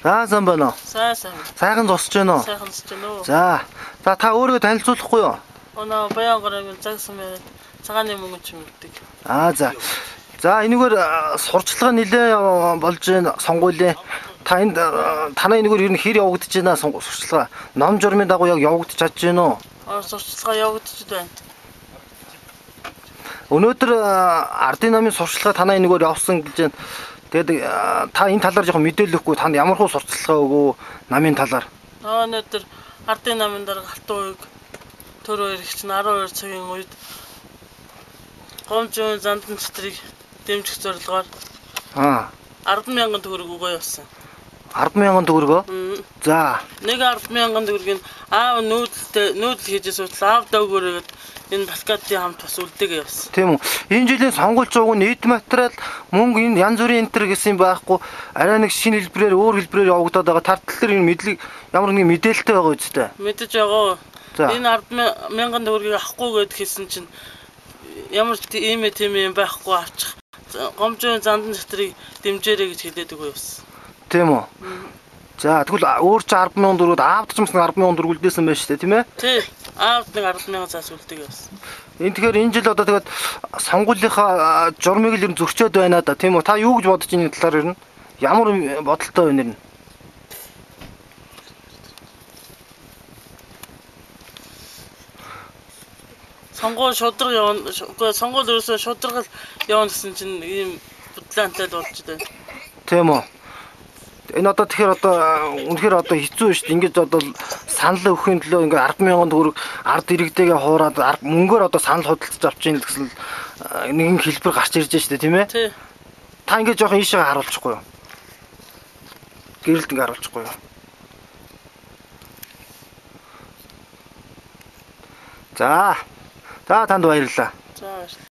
Сайн байна уу? Сайн. Сайхан зогсож байна уу? Сайхан зогсож байна уу? За та өөрийгөө танилцуулахгүй юу? Оноо Баянгорын загсан мэт цагааны мөнгө ч мэддэг. За энэгээр сурчлага нэлээ болж байна сонгуулийн. Танай энэгээр ер нь хэр явагдаж байна сурчлага? Ном журмын дагуу яг явагдаж чадж байна уу? Сурчлага явагдаж байна. Өнөөдөр ардын намын сурчлага танай энэгээр явсан гэж байна. Тэгээд та энэ талаар жоохон мэдээлэл өгөхгүй танд ямар хөө сурталчилгаа өгөө намын талаар. Өнөөдөр ардын намын дарга Халтан уяг төр өргөч 12 цагийн үед гомжийн зандан чөтрийг дэмжих зорилгоор 10,000 төгрөг өгөө явсан. 10,000 төгрөгөө? За. Нэг 10,000 төгрөгийг аав нүүдэл хийж судлаа. Аав даөгөөрөөд энэ Балкатын хамт бас үлдээгээ явсан. Тийм үү. Энэ жилийн сонгуульч ууг нийт материал мөнгө энэ янз бүрийн энтер гэсэн байхгүй. Арай нэг шинэ хэлбэрээр өөр хэлбэрээр явагдаад байгаа. Тартал дээр энэ мэдлэг ямар нэгэн мэдээлэлтэй байгаа үстэй. Мэдэж байгаа. Энэ 10,000 төгрөгийг авахгүй гэд хэлсэн чинь ямар тийм юм байхгүй авчих. Гомжийн зандан чөтрийг дэмжээрэй гэж хэлээд өгөө явсан. Тийм үү. За тэгвэл өөр чи 10,000 төгрөгөд аавд ч юмсан 10,000 төгрөг үлдээсэн байж тээ тийм ээ? Тий. Аавд нэг 10,000 цаас үлдээг явсан. Тэгэхээр энэ жил одоо тэгээд сонгуулийнхаа журмыг л ер нь зөрчөөд байна да тийм үү? Та юу гэж бодож энэ талаар ер нь? Ямар бодолтой байна нэр нь? Сонгуул шудраг явна. Сонгуул ерөөсөө шудрагл явна гэсэн чинь ийм бодлоонтай болж байна. Тийм үү. Энэ одоо тэгэхээр үнэхээр хэцүү шүү дээ. Ингээд одоо санал өгөхийн төлөө ингээд 10,000 төгрөг ард иргэдээгээ хуураад мөнгөөр одоо санал худалдаж авчихын гэсэн нэгэн хэлбэр гарч ирж штэ тийм ээ? Тий. Та ингээд жоохон ийшээ харуулчихгүй юу? Гэрэлд ингээд харуулчихгүй юу? За танд баярлалаа. За.